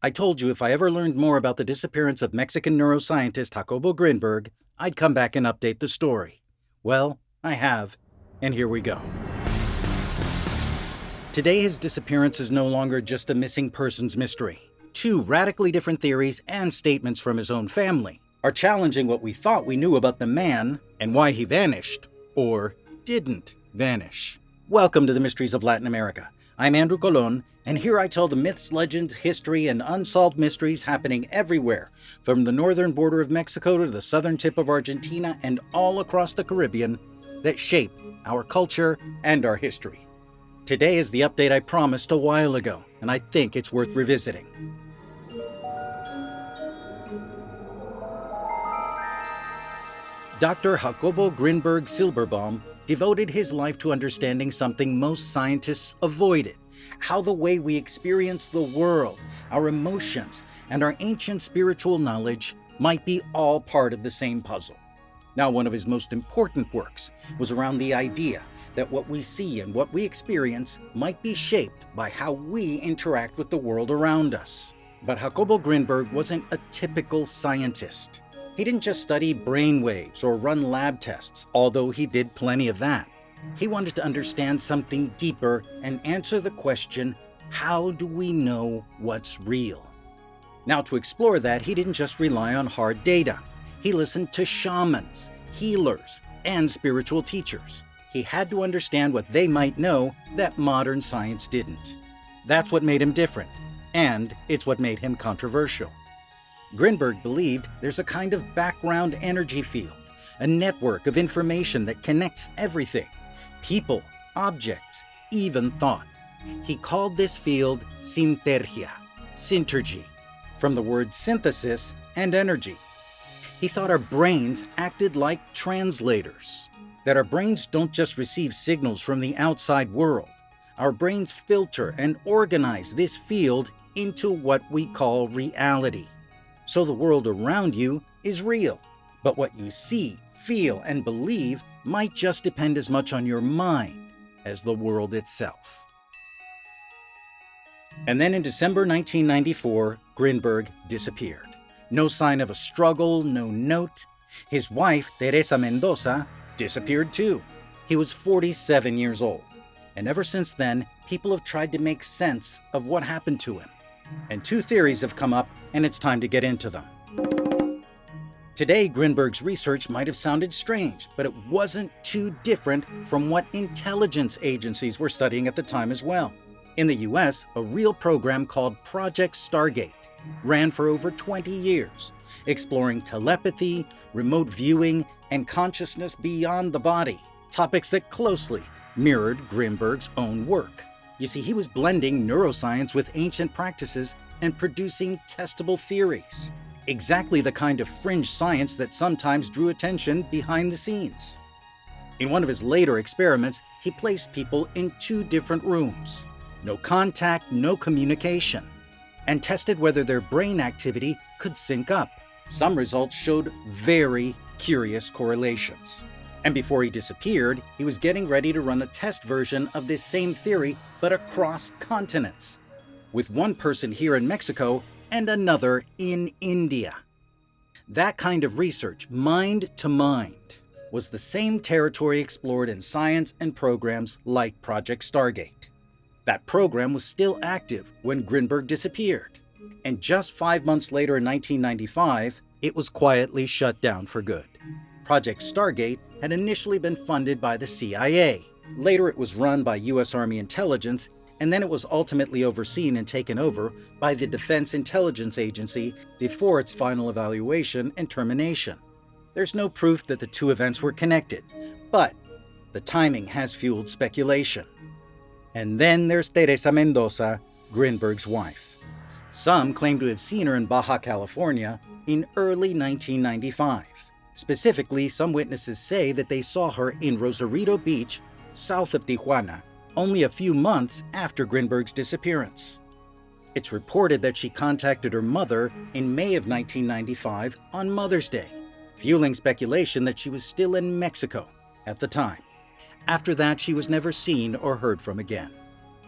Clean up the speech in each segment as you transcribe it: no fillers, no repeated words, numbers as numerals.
I told you if I ever learned more about the disappearance of Mexican neuroscientist Jacobo Grinberg, I'd come back and update the story. Well, I have, and here we go. Today, his disappearance is no longer just a missing persons mystery. Two radically different theories and statements from his own family are challenging what we thought we knew about the man and why he vanished, or didn't vanish. Welcome to the Mysteries of Latin America. I'm Andrew Colon, and here I tell the myths, legends, history, and unsolved mysteries happening everywhere, from the northern border of Mexico to the southern tip of Argentina and all across the Caribbean, that shape our culture and our history. Today is the update I promised a while ago, and I think it's worth revisiting. Dr. Jacobo Grinberg Silberbaum devoted his life to understanding something most scientists avoided: how the way we experience the world, our emotions, and our ancient spiritual knowledge might be all part of the same puzzle. Now, one of his most important works was around the idea that what we see and what we experience might be shaped by how we interact with the world around us. But Jacobo Grinberg wasn't a typical scientist. He didn't just study brain waves or run lab tests, although he did plenty of that. He wanted to understand something deeper and answer the question, how do we know what's real? Now, to explore that, he didn't just rely on hard data. He listened to shamans, healers, and spiritual teachers. He had to understand what they might know that modern science didn't. That's what made him different, and it's what made him controversial. Grinberg believed there's a kind of background energy field, a network of information that connects everything: people, objects, even thought. He called this field sintergia, synergy, from the word synthesis and energy. He thought our brains acted like translators, that our brains don't just receive signals from the outside world. Our brains filter and organize this field into what we call reality. So the world around you is real, but what you see, feel, and believe might just depend as much on your mind as the world itself. And then in December 1994, Grinberg disappeared. No sign of a struggle, no note. His wife, Teresa Mendoza, disappeared too. He was 47 years old, and ever since then, people have tried to make sense of what happened to him. And two theories have come up, and it's time to get into them. Today, Grinberg's research might have sounded strange, but it wasn't too different from what intelligence agencies were studying at the time as well. In the US, a real program called Project Stargate ran for over 20 years, exploring telepathy, remote viewing, and consciousness beyond the body, topics that closely mirrored Grinberg's own work. You see, he was blending neuroscience with ancient practices and producing testable theories. Exactly the kind of fringe science that sometimes drew attention behind the scenes. In one of his later experiments, he placed people in two different rooms. No contact, no communication. And tested whether their brain activity could sync up. Some results showed very curious correlations. And before he disappeared, he was getting ready to run a test version of this same theory, but across continents, with one person here in Mexico and another in India. That kind of research, mind to mind, was the same territory explored in science and programs like Project Stargate. That program was still active when Grinberg disappeared, and just 5 months later in 1995, it was quietly shut down for good. Project Stargate had initially been funded by the CIA. Later it was run by US Army intelligence, and then it was ultimately overseen and taken over by the Defense Intelligence Agency before its final evaluation and termination. There's no proof that the two events were connected, but the timing has fueled speculation. And then there's Teresa Mendoza, Grinberg's wife. Some claim to have seen her in Baja California in early 1995. Specifically, some witnesses say that they saw her in Rosarito Beach, south of Tijuana, only a few months after Grinberg's disappearance. It's reported that she contacted her mother in May of 1995 on Mother's Day, fueling speculation that she was still in Mexico at the time. After that, she was never seen or heard from again.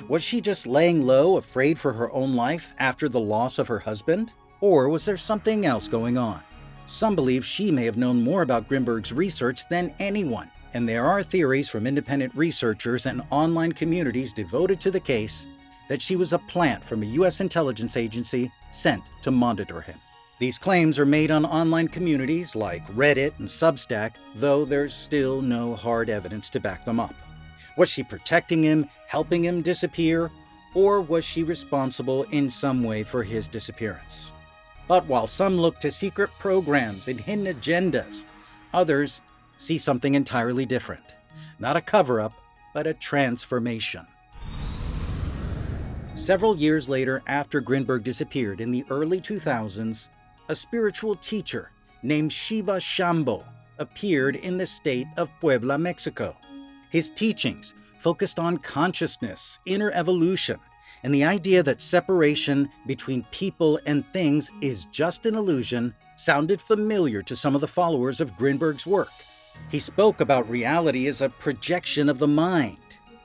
Was she just laying low, afraid for her own life after the loss of her husband? Or was there something else going on? Some believe she may have known more about Grinberg's research than anyone, and there are theories from independent researchers and online communities devoted to the case that she was a plant from a U.S. intelligence agency sent to monitor him. These claims are made on online communities like Reddit and Substack, though there's still no hard evidence to back them up. Was she protecting him, helping him disappear, or was she responsible in some way for his disappearance? But while some look to secret programs and hidden agendas, others see something entirely different. Not a cover-up, but a transformation. Several years later, after Grinberg disappeared in the early 2000s, a spiritual teacher named Shiva Shambho appeared in the state of Puebla, Mexico. His teachings focused on consciousness, inner evolution, and the idea that separation between people and things is just an illusion sounded familiar to some of the followers of Grinberg's work. He spoke about reality as a projection of the mind,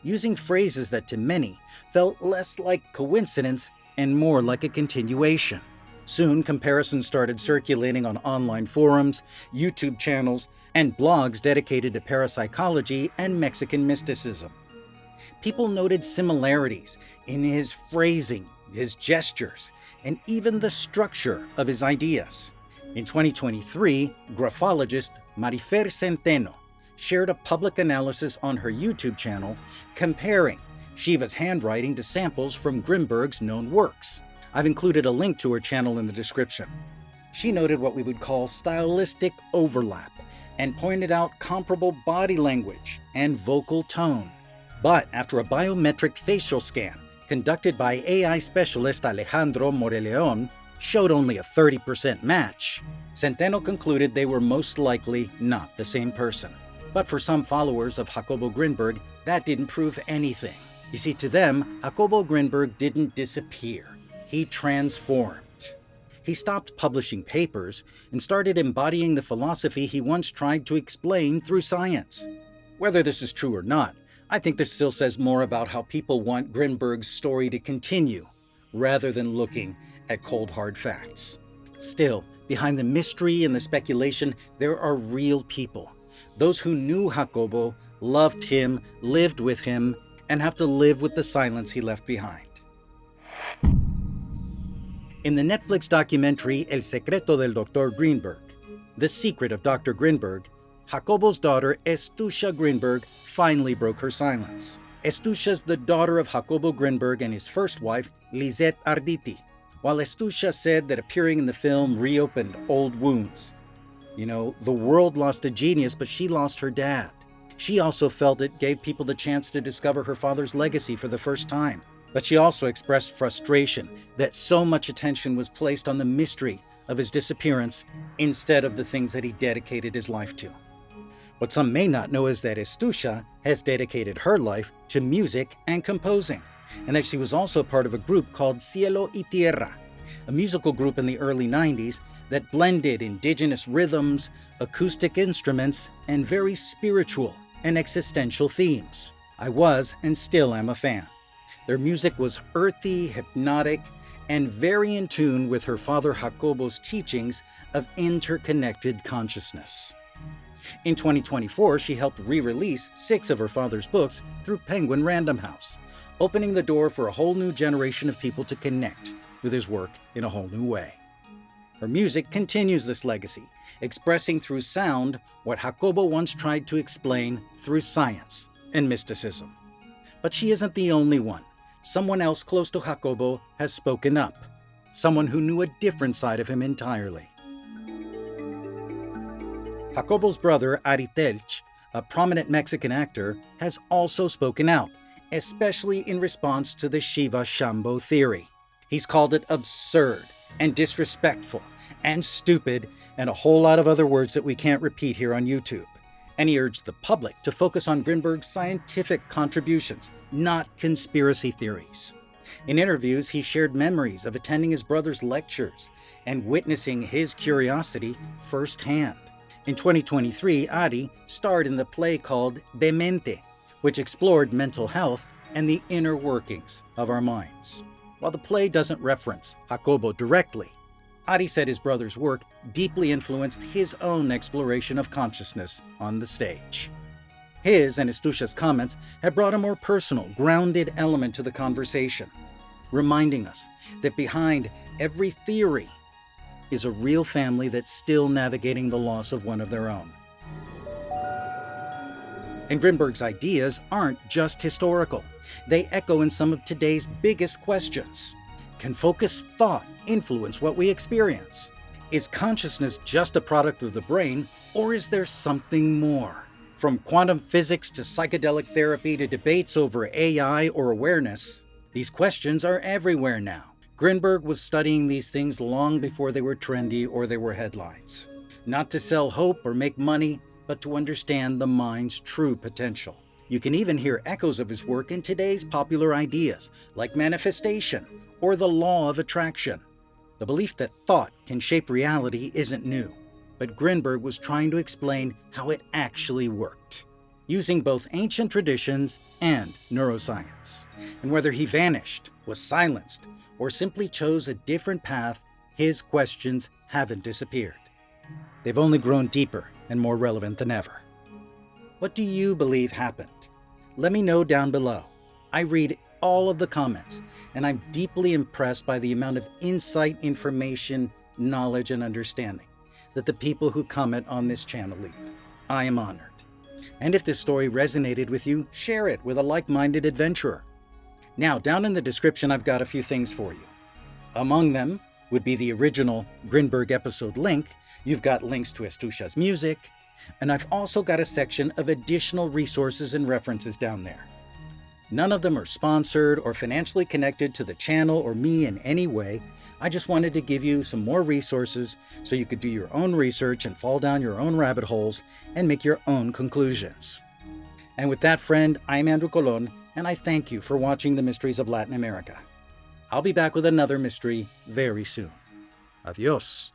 using phrases that to many felt less like coincidence and more like a continuation. Soon, comparisons started circulating on online forums, YouTube channels, and blogs dedicated to parapsychology and Mexican mysticism. People noted similarities in his phrasing, his gestures, and even the structure of his ideas. In 2023, graphologist Marifer Centeno shared a public analysis on her YouTube channel comparing Shiva's handwriting to samples from Grinberg's known works. I've included a link to her channel in the description. She noted what we would call stylistic overlap and pointed out comparable body language and vocal tone. But after a biometric facial scan conducted by AI specialist Alejandro Moreleon showed only a 30% match, Centeno concluded they were most likely not the same person. But for some followers of Jacobo Grinberg, that didn't prove anything. You see, to them, Jacobo Grinberg didn't disappear. He transformed. He stopped publishing papers and started embodying the philosophy he once tried to explain through science. Whether this is true or not, I think this still says more about how people want Grinberg's story to continue, rather than looking at cold hard facts. Still, behind the mystery and the speculation, there are real people. Those who knew Jacobo, loved him, lived with him, and have to live with the silence he left behind. In the Netflix documentary El Secreto del Dr. Grinberg, The Secret of Dr. Grinberg, Jacobo's daughter Estusha Grinberg finally broke her silence. Estusha's the daughter of Jacobo Grinberg and his first wife, Lisette Arditi. While Estusha said that appearing in the film reopened old wounds. You know, the world lost a genius, but she lost her dad. She also felt it gave people the chance to discover her father's legacy for the first time. But she also expressed frustration that so much attention was placed on the mystery of his disappearance instead of the things that he dedicated his life to. What some may not know is that Estusha has dedicated her life to music and composing, and that she was also part of a group called Cielo y Tierra, a musical group in the early 90s that blended indigenous rhythms, acoustic instruments, and very spiritual and existential themes. I was and still am a fan. Their music was earthy, hypnotic, and very in tune with her father Jacobo's teachings of interconnected consciousness. In 2024, she helped re-release 6 of her father's books through Penguin Random House, opening the door for a whole new generation of people to connect with his work in a whole new way. Her music continues this legacy, expressing through sound what Jacobo once tried to explain through science and mysticism. But she isn't the only one. Someone else close to Jacobo has spoken up, someone who knew a different side of him entirely. Jacobo's brother, Ari Telch, a prominent Mexican actor, has also spoken out, especially in response to the Shiva Shambho theory. He's called it absurd and disrespectful and stupid and a whole lot of other words that we can't repeat here on YouTube. And he urged the public to focus on Grinberg's scientific contributions, not conspiracy theories. In interviews, he shared memories of attending his brother's lectures and witnessing his curiosity firsthand. In 2023, Ari starred in the play called Demente, which explored mental health and the inner workings of our minds. While the play doesn't reference Jacobo directly, Ari said his brother's work deeply influenced his own exploration of consciousness on the stage. His and Estucha's comments have brought a more personal, grounded element to the conversation, reminding us that behind every theory is a real family that's still navigating the loss of one of their own. And Grinberg's ideas aren't just historical. They echo in some of today's biggest questions. Can focused thought influence what we experience? Is consciousness just a product of the brain, or is there something more? From quantum physics to psychedelic therapy to debates over AI or awareness, these questions are everywhere now. Grinberg was studying these things long before they were trendy or they were headlines. Not to sell hope or make money, but to understand the mind's true potential. You can even hear echoes of his work in today's popular ideas, like manifestation or the law of attraction. The belief that thought can shape reality isn't new, but Grinberg was trying to explain how it actually worked, using both ancient traditions and neuroscience. And whether he vanished, was silenced, or simply chose a different path, his questions haven't disappeared. They've only grown deeper and more relevant than ever. What do you believe happened? Let me know down below. I read all of the comments, and I'm deeply impressed by the amount of insight, information, knowledge, and understanding that the people who comment on this channel leave. I am honored. And if this story resonated with you, share it with a like-minded adventurer. Now, down in the description, I've got a few things for you. Among them would be the original Grinberg episode link. You've got links to Estucha's music, and I've also got a section of additional resources and references down there. None of them are sponsored or financially connected to the channel or me in any way. I just wanted to give you some more resources so you could do your own research and fall down your own rabbit holes and make your own conclusions. And with that, friend, I'm Andrew Colon, and I thank you for watching the Mysteries of Latin America. I'll be back with another mystery very soon. Adios.